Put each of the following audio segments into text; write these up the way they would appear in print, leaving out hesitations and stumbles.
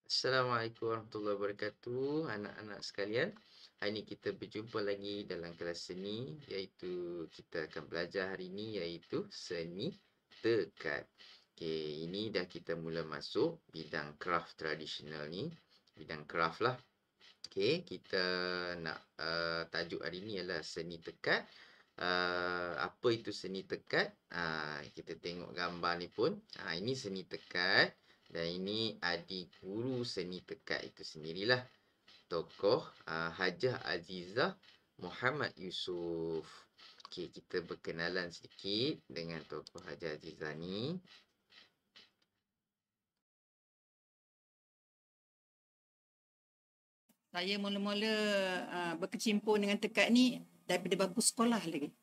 Assalamualaikum warahmatullahi wabarakatuh, anak-anak sekalian. Hari ini kita berjumpa lagi dalam kelas seni, iaitu kita akan belajar hari ini iaitu seni tekad. Okey, ini dah kita mula masuk bidang craft tradisional ni, bidang craft lah. Okey, kita nak tajuk hari ini ialah seni tekad. Apa itu seni tekad? Kita tengok gambar ni pun. Ini seni tekad dan ini adik guru seni tekad itu sendirilah. Tokoh Hajah Azizah Muhammad Yusof. Okey, kita berkenalan sedikit dengan tokoh Hajah Azizah ni. Saya mula-mula berkecimpung dengan tekad ni daripada bangku sekolah lagi.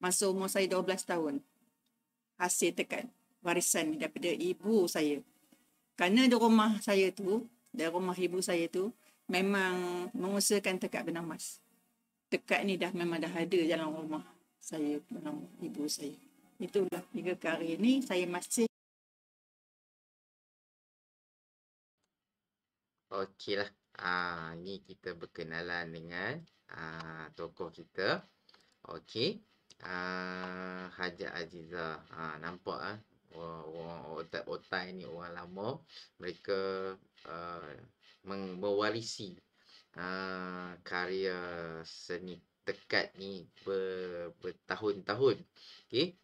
Masa umur saya 12 tahun. Hasil tekad warisan daripada ibu saya. Kerana di rumah saya tu, di rumah ibu saya tu, memang mengusahakan tekad benang emas. Tekad ni memang dah ada dalam rumah saya, dalam ibu saya. Itulah hingga ke hari ini saya masih. Okeylah. Ni kita berkenalan dengan tokoh kita. Okey. Hajah Azizah. Nampak orang otai ni orang lama. Mereka uh, mewarisi karya seni tekad ni bertahun-tahun. Okey.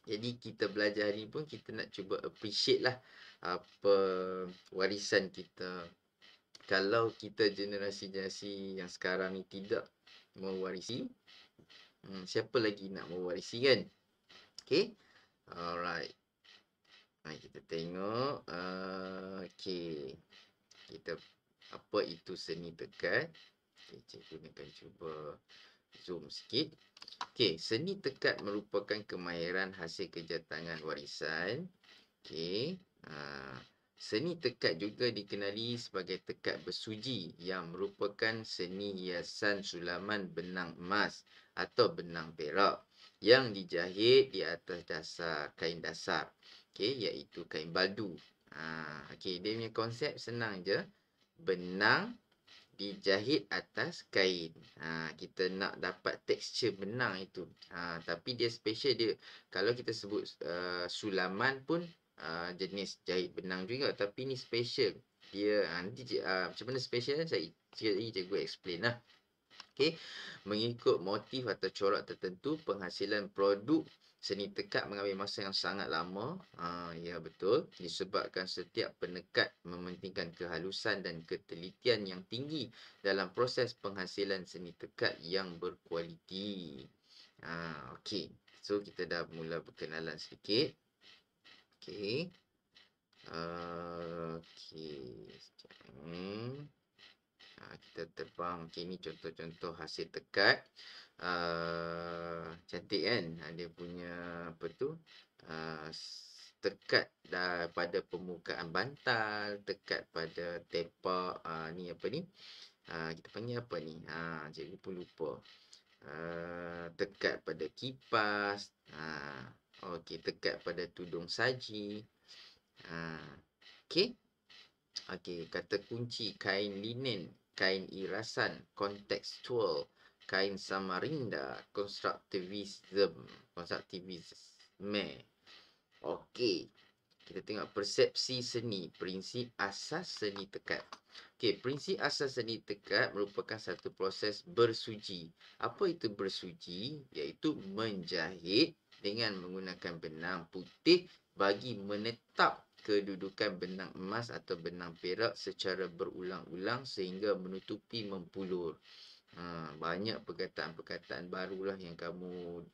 Jadi kita belajar hari ni pun kita nak cuba appreciate lah apa warisan kita. Kalau kita generasi-generasi yang sekarang ni tidak mewarisi, siapa lagi nak mewarisi kan? Okay. Alright. Mari kita tengok. Okay. Kita apa itu seni tekad? Okay, cikgu akan cuba zoom sikit. Okay, seni tekad merupakan kemahiran hasil kerja tangan warisan. Okay. Seni tekad juga dikenali sebagai tekad bersuji yang merupakan seni hiasan sulaman benang emas atau benang perak yang dijahit di atas dasar kain dasar. Okey, iaitu kain baldu. Okey, dia punya konsep senang je. Benang dijahit atas kain. Kita nak dapat tekstur benang itu. Tapi dia special dia. Kalau kita sebut sulaman pun jenis jahit benang juga, tapi ni special. Dia nanti macam mana special saya cikgu explain lah. Okey, mengikut motif atau corak tertentu, penghasilan produk seni tekad mengambil masa yang sangat lama. Ya betul, disebabkan setiap penekat mementingkan kehalusan dan ketelitian yang tinggi dalam proses penghasilan seni tekad yang berkualiti. Okey, so kita dah mula berkenalan sedikit. Okey. Okey. Kita terbang. Okay, ni contoh-contoh hasil tekad. Cantik kan? Dia punya apa tu? Tekad pada permukaan bantal, tekad pada tepak. Ni apa ni? Kita panggil apa ni? Cikgu pun lupa. Tekad pada kipas. Okey, tekad pada tudung saji. Okey. Okey, kata kunci kain linen, kain irasan, kontekstual, kain samarinda, konstruktivisme. Okey, kita tengok persepsi seni, prinsip asas seni tekad. Okey, prinsip asas seni tekad merupakan satu proses bersuji. Apa itu bersuji? Iaitu menjahit dengan menggunakan benang putih bagi menetap kedudukan benang emas atau benang perak secara berulang-ulang sehingga menutupi mempulur. Banyak perkataan-perkataan barulah yang kamu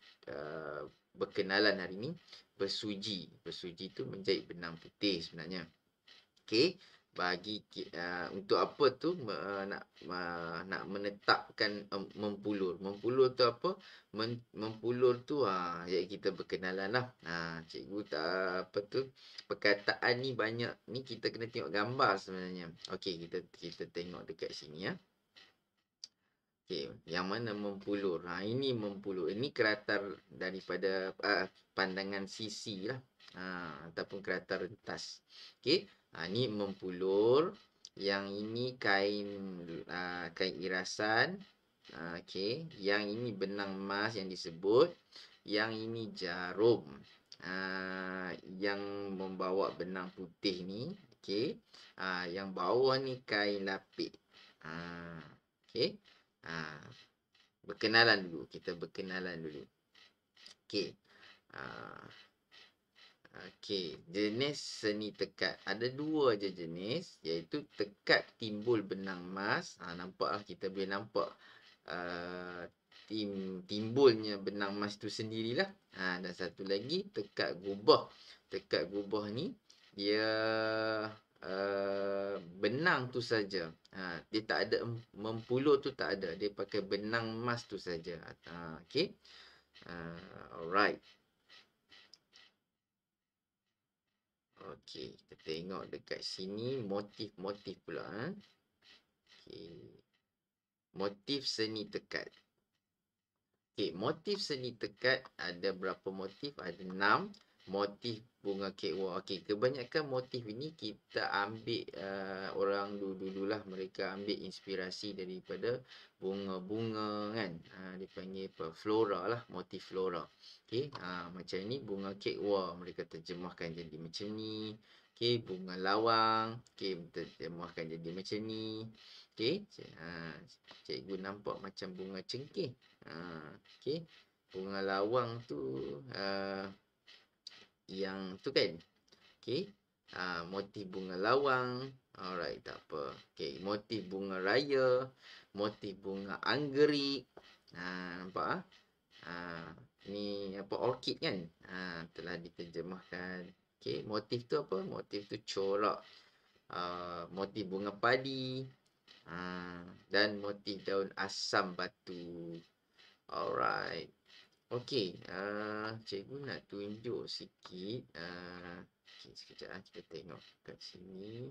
berkenalan hari ini. Bersuji. Bersuji tu menjahit benang putih sebenarnya. Okey. Untuk apa tu nak menetapkan mempulur. Mempulur tu apa? Mempulur tu jadi kita berkenalan lah. Cikgu tak apa tu perkataan ni banyak ni kita kena tengok gambar sebenarnya. Okey, kita tengok dekat sini ya. Okey, yang mana mempulur? Ini mempulur. Ini keratar daripada pandangan sisi lah. Ataupun keratar rentas. Okey, ni mempulur. Yang ini kain kain irasan. Okey, yang ini benang emas yang disebut. Yang ini jarum. Yang membawa benang putih ni, okey. Yang bawah ni kain lapik. Okey. Berkenalan dulu. Kita berkenalan dulu. Okey. Ah, Okey, jenis seni tekad. Ada dua je jenis, iaitu tekad timbul benang emas. Nampaklah, kita boleh nampak timbulnya benang emas tu sendirilah. Dan satu lagi tekad gubah. Tekad gubah ni dia benang tu saja. Dia tak ada mempulur tu, tak ada. Dia pakai benang emas tu saja. Okey. Alright. Okey, kita tengok dekat sini motif-motif pula. Okey. Motif seni tekad. Okey, motif seni tekad ada berapa motif? Ada 6 motif bunga kekwa. Okey, kebanyakan motif ini kita ambil orang dulu-dululah, mereka ambil inspirasi daripada bunga-bunga kan. Dipanggil apa? Flora lah, motif flora. Okey, macam ni bunga kekwa, mereka terjemahkan jadi macam ni. Okey, bunga lawang, okey, terjemahkan jadi macam ni. Okey, cikgu nampak macam bunga cengkeh. Okey. Bunga lawang tu yang tu kan. Okey. Motif bunga lawang. Alright, tak apa. Okey, motif bunga raya, motif bunga anggerik. Nampak ni apa, orkid kan? Telah diterjemahkan. Okey, motif tu apa? Motif tu corak. Motif bunga padi. Dan motif daun asam batu. Alright. Okey, cikgu nak tunjuk sikit. Okey, sekejap kita tengok kat sini.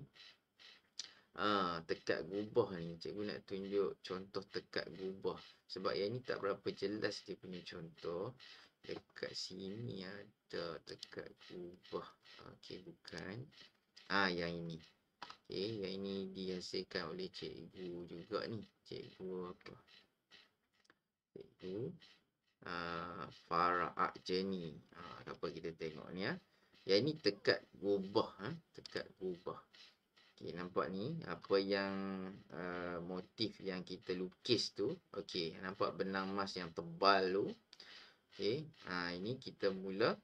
Tekad gubah ni, cikgu nak tunjuk contoh tekad gubah. Sebab yang ni tak berapa jelas dia punya contoh. Dekat sini ada tekad gubah. Okey, bukan. Yang ini. Okey, yang ini dihasilkan oleh cikgu juga ni. Cikgu apa? Cikgu Farah Jenny. Apa kita tengok ni Yang ni tekad gubah. Tekad gubah. Okey, nampak ni apa yang motif yang kita lukis tu. Okey, nampak benang emas yang tebal tu. Okey, ini kita mula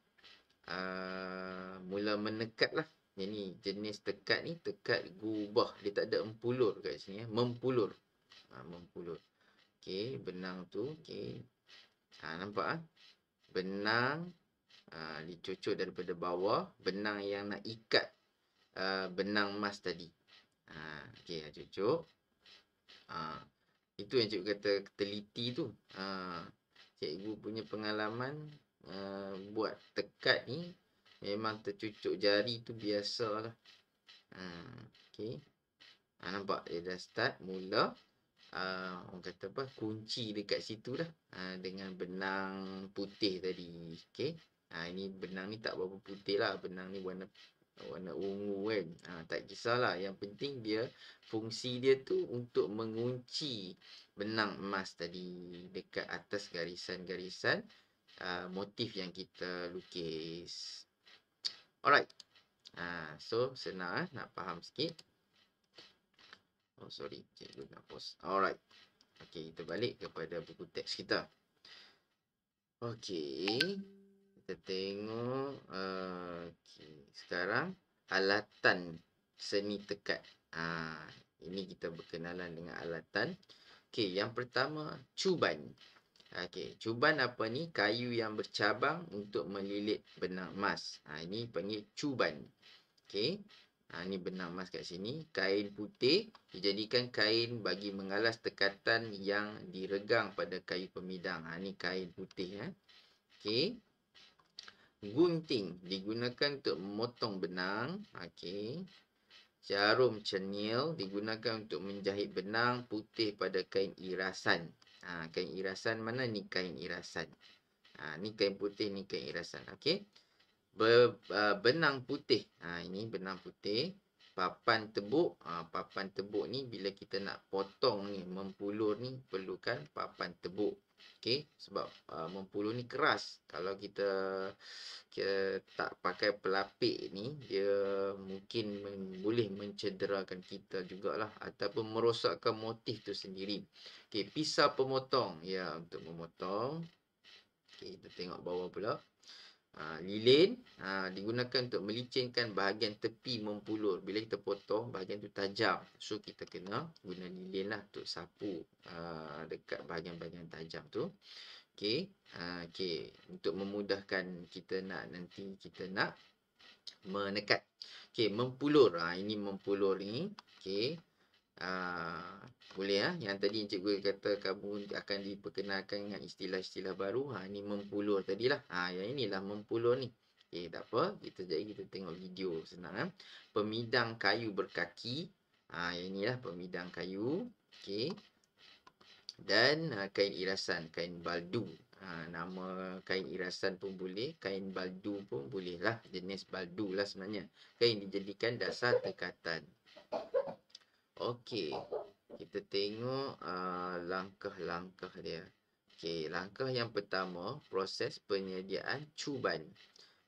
menekat lah. Ini jenis tekad ni tekad gubah. Dia tak ada empulur kat sini. Mempulur. Mempulur. Okey, benang tu. Okey. Nampak benang dicucuk daripada bawah, benang yang nak ikat benang emas tadi. Okey, cucuk. Itu yang cikgu kata teliti tu. Cikgu punya pengalaman buat tekad ni memang tercucuk jari tu biasalah. Okey. Nampak dia dah start mula. Orang kata apa, kunci dekat situ dah, dengan benang putih tadi. Okey. Ini benang ni tak berapa putih lah, benang ni warna ungu kan. Tak kisahlah, yang penting dia fungsi dia tu untuk mengunci benang emas tadi dekat atas garisan-garisan motif yang kita lukis. Alright. So senang nak faham sikit. Sorry, cikgu nak pause. Alright. Okey, kita balik kepada buku teks kita. Okey, kita tengok. Okay. Sekarang alatan seni tekad. Ini kita berkenalan dengan alatan. Okey, yang pertama cuban. Okey, cuban apa ni? Kayu yang bercabang untuk melilit benang emas. Ini panggil cuban. Okey. Ni benang emas kat sini. Kain putih dijadikan kain bagi mengalas tekatan yang diregang pada kayu pemidang. Ni kain putih. Okey. Gunting digunakan untuk memotong benang. Okey. Jarum cenil digunakan untuk menjahit benang putih pada kain irasan. Kain irasan mana ni? Kain irasan. Ni kain putih, ni kain irasan. Okey. Benang putih. Ini benang putih. papan tebuk. Papan tebuk ni bila kita nak potong ni, mempulur ni perlukan papan tebuk. Okey, sebab mempulur ni keras. Kalau kita tak pakai pelapik ni, dia mungkin boleh mencederakan kita jugalah ataupun merosakkan motif tu sendiri. Okey, pisau pemotong. Ya, untuk memotong. Okey, kita tengok bawah pula. Lilin digunakan untuk melicinkan bahagian tepi mempulur. Bila kita potong, bahagian tu tajam. So, kita kena guna lilin lah untuk sapu dekat bahagian-bahagian tajam tu. Okey. Okey. Untuk memudahkan kita nanti kita nak menekat. Okey, mempulur. Ini mempulur ni. Okey. Boleh yang tadi cikgu kata kamu akan diperkenalkan dengan istilah-istilah baru. Ini mempulur tadilah. Yang inilah mempulur ni. Okey, tak apa. Kita tengok video senang. Pemidang kayu berkaki. Yang inilah pemidang kayu. Okey. Dan kain irasan, kain baldu. Nama kain irasan pun boleh, kain baldu pun boleh lah. Jenis baldu lah sebenarnya. Kain dijadikan dasar tekatan. Okey, kita tengok langkah-langkah dia. Okey, langkah yang pertama, proses penyediaan cuban.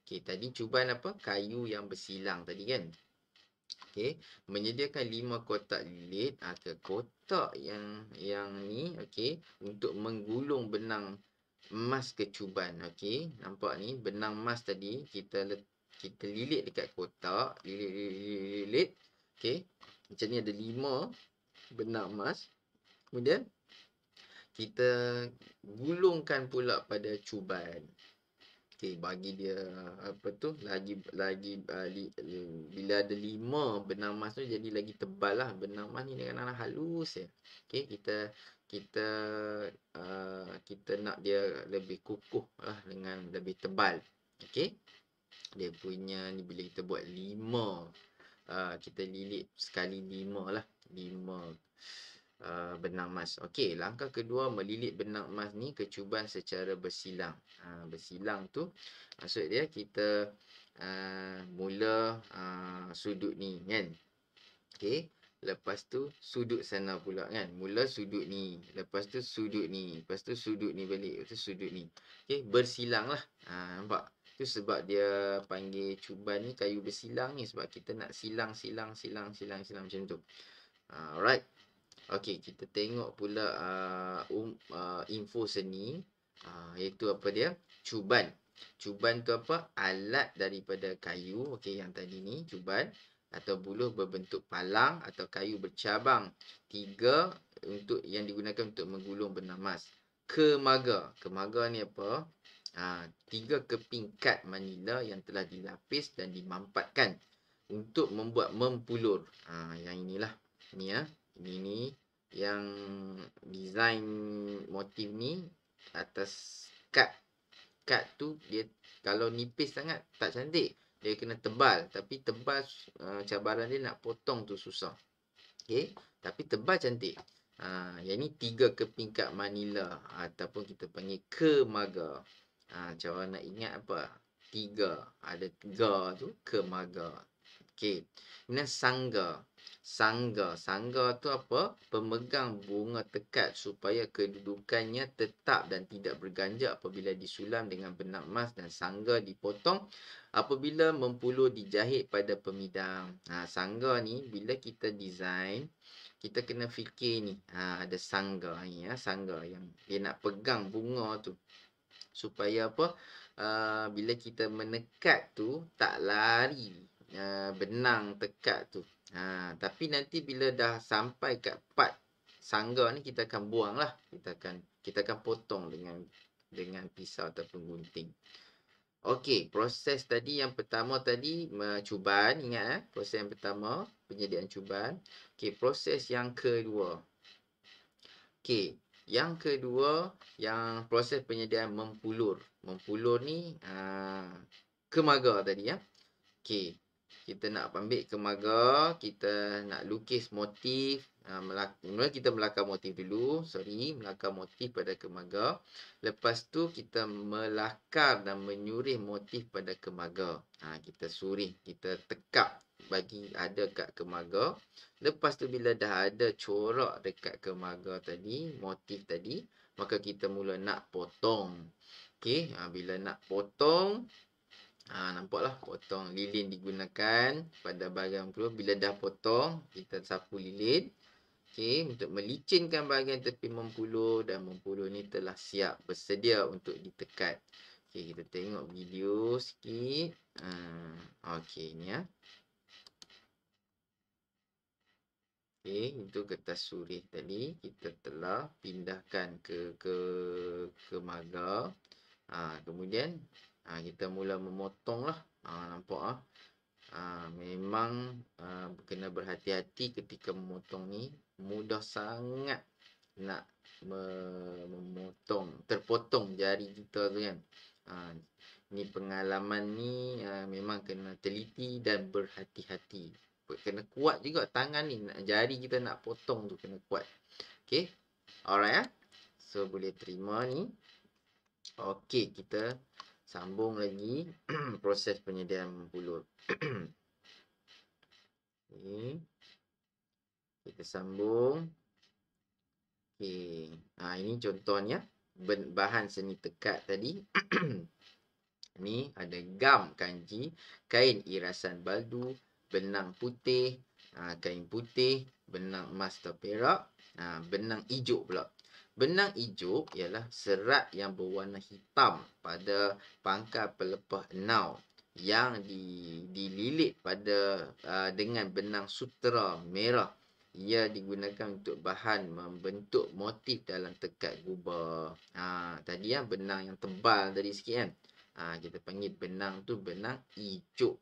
Okey, tadi cuban apa? Kayu yang bersilang tadi kan. Okey, menyediakan 5 kotak lilit. Kotak yang ni okey, untuk menggulung benang emas ke cuban. Okey, nampak ni benang emas tadi kita lilit dekat kotak, lilit. Okey. Macam ni ada 5 benang emas. Kemudian kita gulungkan pula pada cuban. Okey, bagi dia bila ada 5 benang emas tu jadi lagi tebal lah. Benang emas ni kadang-kadang halus ya. Okey, kita nak dia lebih kukuh lah dengan lebih tebal. Okey. Dia punya ni bila kita buat 5, kita lilit sekali 5 lah. 5 benang emas. Okey, langkah kedua melilit benang emas ni ke cuban secara bersilang. Bersilang tu maksud dia kita mula sudut ni kan. Okey, lepas tu sudut sana pula kan. Mula sudut ni, lepas tu sudut ni, lepas tu sudut ni balik, lepas tu sudut ni. Okey, bersilang lah. Nampak? Tu sebab dia panggil cuban ni kayu bersilang ni, sebab kita nak silang macam tu. Alright. Okey, kita tengok pula info seni, iaitu apa dia? Cuban. Cuban tu apa? Alat daripada kayu. Okey, yang tadi ni cuban atau buluh berbentuk palang atau kayu bercabang. 3 yang digunakan untuk menggulung benang emas. Kemaga. Kemaga ni apa? 3 keping kad manila yang telah dilapis dan dimampatkan untuk membuat mempulur. Yang inilah. Ni ya. Ini yang design motif ni atas kad. Kad tu dia kalau nipis sangat tak cantik. Dia kena tebal. Tapi tebal cabaran dia nak potong tu susah. Okey. Tapi tebal cantik. Yang ni 3 keping kad manila ataupun kita panggil kemaga. Cara nak ingat apa? 3. Ada 3 tu kemaga. Okey. Kemudian sangga. Sangga tu apa? Pemegang bunga tekad supaya kedudukannya tetap dan tidak berganjak apabila disulam dengan benang emas, dan sangga dipotong apabila mempulur dijahit pada pemidang. Sangga ni bila kita design, kita kena fikir ni. Ada sangga ni ya, sangga yang dia nak pegang bunga tu. Supaya apa? Bila kita menekat tu tak lari benang tekad tu. Tapi nanti bila dah sampai kat part sangga ni kita akan buang lah. Kita akan potong dengan pisau ataupun gunting. Okey, proses tadi yang pertama tadi cuban, ingat proses yang pertama penyediaan cuban. Okey, proses yang kedua. Okey, yang kedua yang proses penyediaan mempulur. Mempulur ni kemaga tadi ya. Okey. Kita nak ambil kemaga, kita nak lukis motif. Mula kita melakar motif dulu. Melakar motif pada kemaga. Lepas tu kita melakar dan menyurih motif pada kemaga. Kita surih, kita tekap bagi ada kat kemaga. Lepas tu bila dah ada corak dekat kemaga tadi, motif tadi, maka kita mula nak potong. Okey, bila nak potong, nampaklah potong lilin digunakan pada bahagian mempulur. Bila dah potong, kita sapu lilin. Okey, untuk melicinkan bahagian tepi mempulur, dan mempulur ni telah siap bersedia untuk ditekat. Okey, kita tengok video sikit. Okey, ni ya. Okey, itu kertas surih tadi kita telah pindahkan ke maga. Kemudian kita mula memotong lah. Nampak memang kena berhati-hati ketika memotong ni. Mudah sangat nak memotong, terpotong jari kita tu kan. Ni pengalaman ni memang kena teliti dan berhati-hati. Kena kuat juga tangan ni, jari kita nak potong tu kena kuat. Okay, alright so boleh terima ni. Okay, kita sambung lagi proses penyediaan mempulur. Okay, kita sambung. Okay, ini contohnya bahan seni tekat tadi. Ni ada gam kanji, kain irasan baldu, benang putih, kain putih, benang emas atau perak, benang hijau pula. Benang hijau ialah serat yang berwarna hitam pada pangkal pelepah enau yang dililit pada dengan benang sutera merah. Ia digunakan untuk bahan membentuk motif dalam tekad gubah. Tadi benang yang tebal tadi sikit kan. Kita panggil benang tu benang hijau.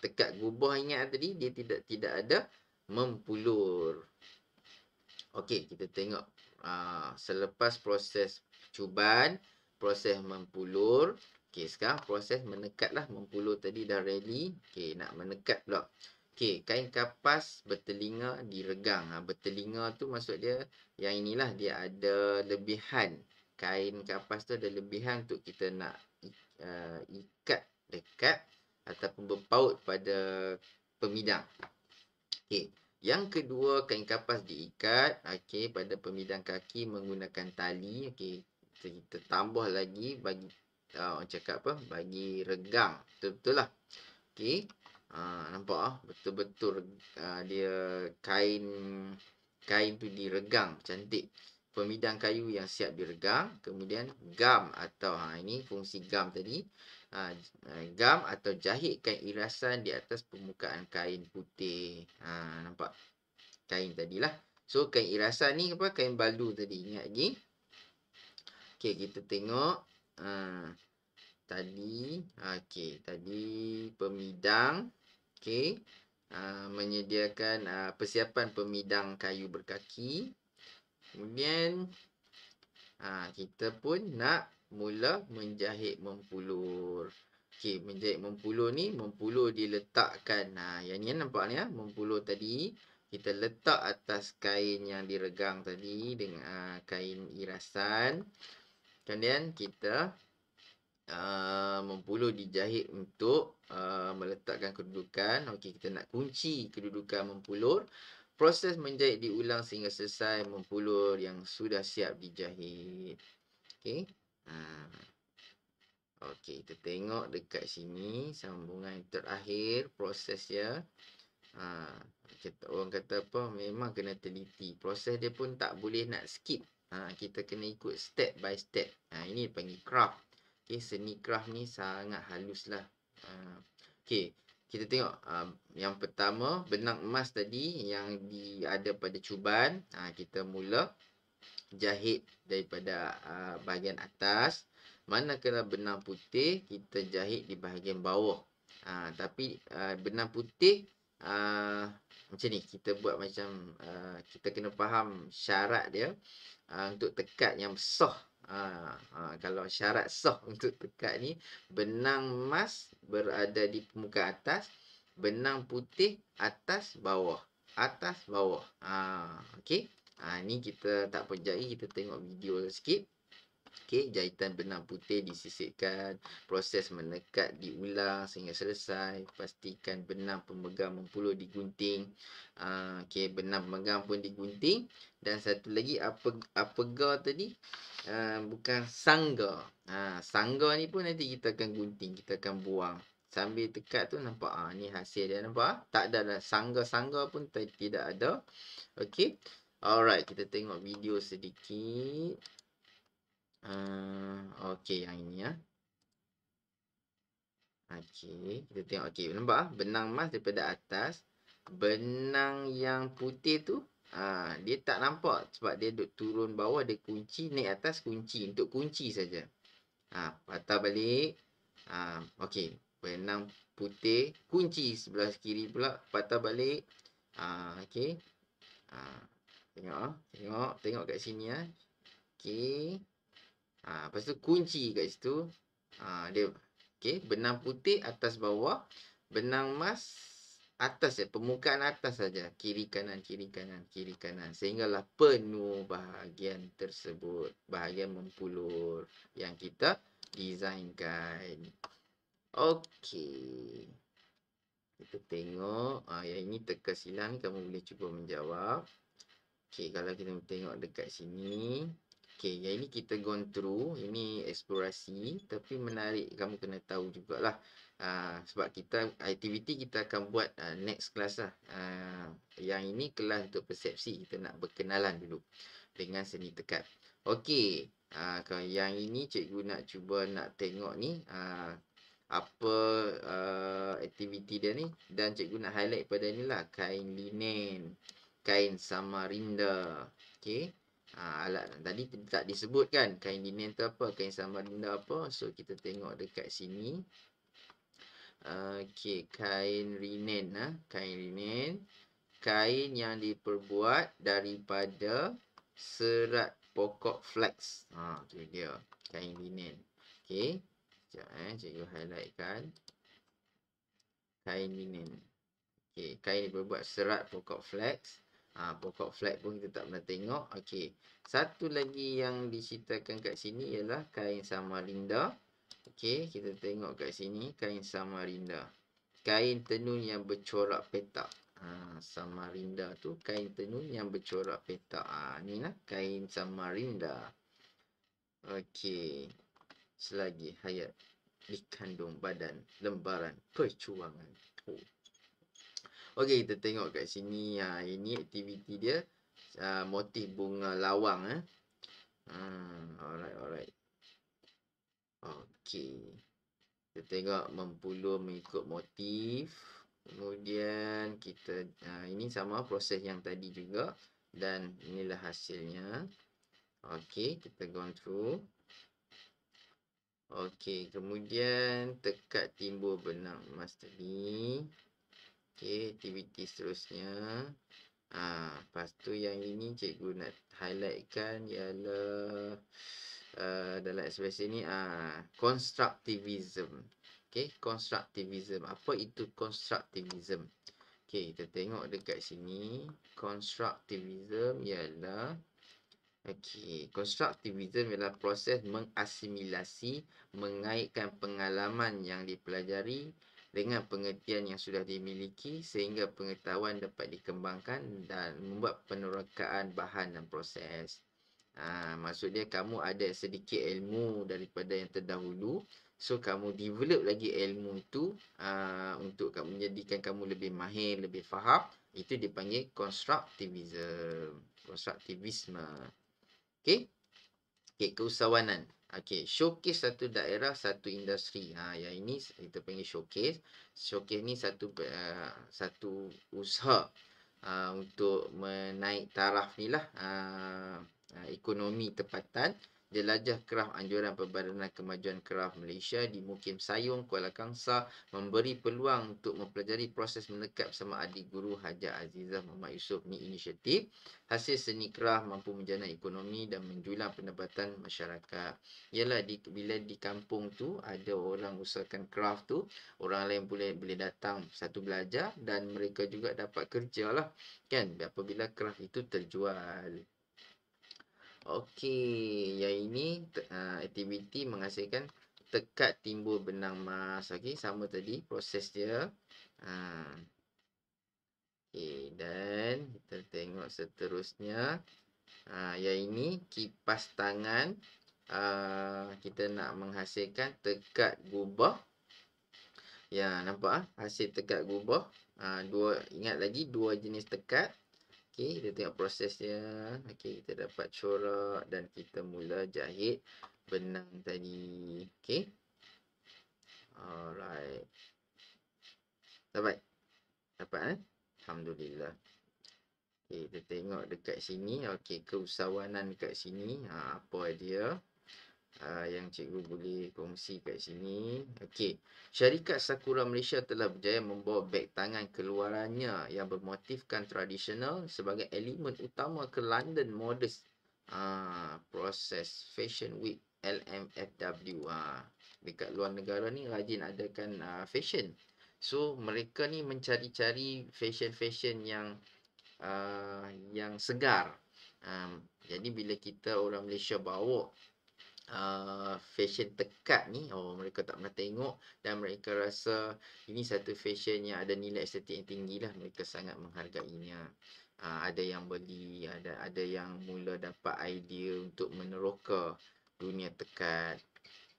Tekad gubah ingat tadi dia tidak ada mempulur. Okey, kita tengok selepas proses cuban, proses mempulur. Okey, sekarang proses menekatlah. Mempulur tadi dah ready. Okey, nak menekat pula. Okey, kain kapas bertelinga diregang. Bertelinga tu maksud dia yang inilah dia ada lebihan. Kain kapas tu ada lebihan untuk kita nak ikat dekat ataupun berpaut pada pemidang. Okey, yang kedua kain kapas diikat pada pemidang kaki menggunakan tali. Okey, kita tambah lagi bagi orang cakap apa? Bagi regang. Betul-betul lah. Okey. Nampak betul-betul dia kain tu diregang cantik. Pemidang kayu yang siap diregang, kemudian gam atau ini fungsi gam tadi. Gam atau jahit kain irasan di atas permukaan kain putih. Nampak kain tadilah. So kain irasan ni apa? Kain baldu tadi. Ingat lagi. Okey, kita tengok tadi. Okey, tadi pemidang. Okey. Menyediakan persiapan pemidang kayu berkaki. Kemudian kita pun nak mula menjahit mempulur. Okey, menjahit mempulur ni, mempulur diletakkan. Yang ni nampak ni mempulur tadi kita letak atas kain yang diregang tadi dengan kain irasan. Kemudian kita mempulur dijahit untuk meletakkan kedudukan. Okey, kita nak kunci kedudukan mempulur. Proses menjahit diulang sehingga selesai mempulur yang sudah siap dijahit. Okey. Okey, kita tengok dekat sini sambungan terakhir proses dia. Orang kata apa? Memang kena teliti. Proses dia pun tak boleh nak skip. Kita kena ikut step by step. Ini dipanggil craft. Okey, seni craft ni sangat halus lah. Okey, kita tengok yang pertama benang emas tadi yang ada pada cuban. Kita mula jahit daripada bahagian atas. Manakala benang putih kita jahit di bahagian bawah. Tapi benang putih macam ni, kita buat macam kita kena faham syarat dia untuk tekad yang sah. Kalau syarat sah untuk tekad ni, benang emas berada di permukaan atas, benang putih atas bawah, atas bawah. Okey. Ni kita tak perjai, kita tengok video sikit. Okey, jahitan benang putih disisipkan, proses menekat diulang sehingga selesai, pastikan benang pemegang mempulur digunting. Okey, benang pemegang pun digunting dan satu lagi apa ga tadi? Bukan sangga. Sangga ni pun nanti kita akan gunting, kita akan buang. Sambil tekat tu nampak ni hasil dia nampak? Tak ada dah sangga-sangga pun tidak ada. Okey. Alright, kita tengok video sedikit. Okey, yang ini ya. Okey, kita tengok. Okey, nampak benang emas daripada atas. Benang yang putih tu, dia tak nampak sebab dia duk turun bawah, dia kunci, naik atas kunci. Untuk kunci saja. Patah balik. Okey, benang putih, kunci sebelah kiri pula, patah balik. Okey. Tengok kat sini ya. Okey. Lepas tu kunci kat situ. Dia okey, benang putih atas bawah, benang emas atas ya, permukaan atas saja, kiri kanan kiri kanan kiri kanan sehinggalah penuh bahagian tersebut, bahagian mempulur yang kita desainkan. Okey. Kita tengok, yang ini teka silang, kamu boleh cuba menjawab. Okey, kalau kita tengok dekat sini. Okey, yang ini kita gone through. Ini eksplorasi. Tapi menarik, kamu kena tahu jugalah. Sebab aktiviti kita akan buat next class lah. Yang ini kelas untuk persepsi. Kita nak berkenalan dulu dengan seni tekat. Okey, kalau yang ini cikgu nak cuba nak tengok ni. Apa aktiviti dia ni. Dan cikgu nak highlight pada ni lah. Kain linen, kain samarinda. Okey. Alat tadi tak disebut kan kain linen tu apa, kain samarinda apa. So kita tengok dekat sini. Okey, kain linen kain linen, kain yang diperbuat daripada serat pokok flax. Tu dia kain linen. Okey. Sekejap cikgu highlightkan. Kain linen. Okey, kain diperbuat serat pokok flax. Pokok flax pun kita tak pernah tengok. Okey. Satu lagi yang diceritakan kat sini ialah kain samarinda. Okey, kita tengok kat sini kain samarinda. Kain tenun yang bercorak petak. Samarinda tu kain tenun yang bercorak petak. Ni lah kain samarinda. Okey. Selagi hayat dikandung badan lembaran perjuangan. Okey, kita tengok kat sini. Ini aktiviti dia. Motif bunga lawang. Alright. Okey. Kita tengok mempulur mengikut motif. Kemudian kita ini sama proses yang tadi juga. Dan inilah hasilnya. Okey, kita go through. Okey, kemudian tekat timbul benang emas tadi. Okey, aktiviti seterusnya. Lepas tu yang ini cikgu nak highlightkan ialah dalam ekspresi ni constructivism. Okey, constructivism. Apa itu constructivism? Okey, kita tengok dekat sini. Constructivism ialah constructivism ialah proses mengasimilasi, mengaitkan pengalaman yang dipelajari dengan pengertian yang sudah dimiliki sehingga pengetahuan dapat dikembangkan dan membuat penerokaan bahan dan proses. Maksud dia kamu ada sedikit ilmu daripada yang terdahulu. So kamu develop lagi ilmu tu untuk menjadikan kamu lebih mahir, lebih faham. Itu dipanggil constructivism. Constructivisme. Okey. Okey, keusahawanan. Okey, showcase satu daerah, satu industri. Yang ini kita panggil showcase. Showcase ni satu usaha untuk menaik taraf ni lah. Ekonomi tempatan. Jelajah kraf anjuran Perbadanan Kemajuan Kraf Malaysia di Mukim Sayong, Kuala Kangsar memberi peluang untuk mempelajari proses menekat bersama adik guru Hajar Azizah Muhammad Yusof. Ni inisiatif. Hasil seni kraf mampu menjana ekonomi dan menjulang pendapatan masyarakat. Ialah bila di kampung tu ada orang usahakan kraf tu, orang lain boleh datang satu belajar dan mereka juga dapat kerja lah. Kan? Apabila kraf itu terjual. Okey, yang ini aktiviti menghasilkan tekad timbul benang emas. Okey, sama tadi proses dia. Ah, okey, dan kita tengok seterusnya. Yang ini kipas tangan. Kita nak menghasilkan tekad gubah. Ya, nampak hasil tekad gubah. Ingat lagi dua jenis tekad. Okey, kita tengok prosesnya. Okey, kita dapat corak dan kita mula jahit benang tadi. Okey. Alright. Dapat? Dapat Alhamdulillah. Okey, kita tengok dekat sini. Okey, keusahawanan dekat sini. Apa dia? Yang cikgu boleh kongsi kat sini. Okey. Syarikat Sakura Malaysia telah berjaya membawa beg tangan keluarannya yang bermotifkan tradisional sebagai elemen utama ke London Modest Proses Fashion Week LMFW. Dekat luar negara ni rajin adakan fashion. So mereka ni mencari-cari fashion-fashion yang segar. Jadi bila kita orang Malaysia bawa fashion tekad ni, mereka tak pernah tengok dan mereka rasa ini satu fashion yang ada nilai estetik yang tinggi lah. Mereka sangat menghargainya. Ada yang beli, ada yang mula dapat idea untuk meneroka dunia tekad.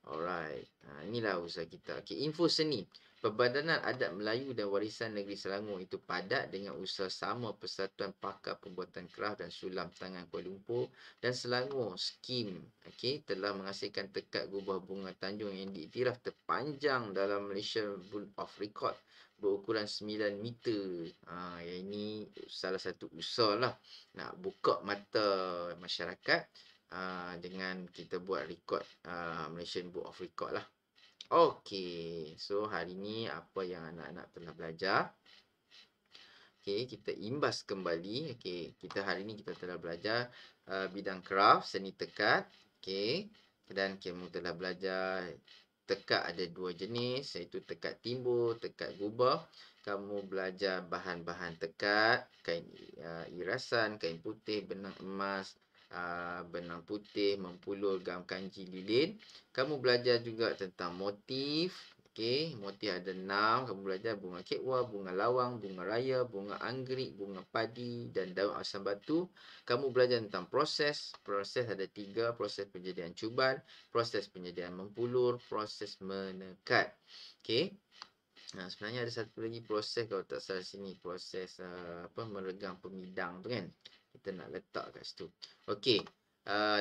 Alright. Inilah usaha kita. Okay, info seni. Perbadanan Adat Melayu dan Warisan Negeri Selangor itu padat dengan usaha sama Persatuan Pakar Pembuatan Kraf dan Sulam Tangan Kuala Lumpur dan Selangor Skim. Okay, telah menghasilkan tekad gubah bunga Tanjung yang diiktiraf terpanjang dalam Malaysia Book of Record berukuran 9 meter. Yang ini salah satu usaha lah nak buka mata masyarakat dengan kita buat rekod Malaysian Book of Record lah. Okey, so hari ni apa yang anak-anak telah belajar? Okey, kita imbas kembali. Okey, hari ni kita telah belajar bidang craft, seni tekad. Okey, dan kamu telah belajar tekad ada dua jenis, iaitu tekad timbul, tekad gubah. Kamu belajar bahan-bahan tekad, kain irasan, kain putih, benang emas, benang putih, mempulur, gam kanji, lilin. Kamu belajar juga tentang motif. Okey, motif ada 6. Kamu belajar bunga kekwa, bunga lawang, bunga raya, bunga anggerik, bunga padi dan daun asam batu. Kamu belajar tentang proses. Proses ada 3. Proses penyediaan cuban, proses penyediaan mempulur, proses menekat. Okey. Sebenarnya ada satu lagi proses kalau tak salah sini. Proses meregang pemidang tu kan. Kita nak letak kat situ. Okey.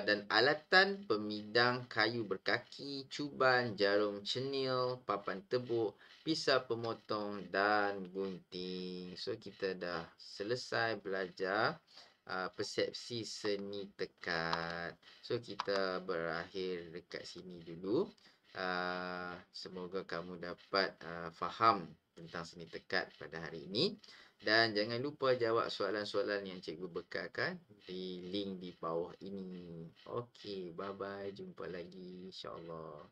Dan alatan pemidang kayu berkaki, cuban, jarum cenil, papan tebuk, pisau pemotong dan gunting. So kita dah selesai belajar persepsi seni tekad. So kita berakhir dekat sini dulu. Semoga kamu dapat faham tentang seni tekad pada hari ini. Dan jangan lupa jawab soalan-soalan yang cikgu bekalkan di link di bawah ini. Okey, bye-bye. Jumpa lagi insya-Allah.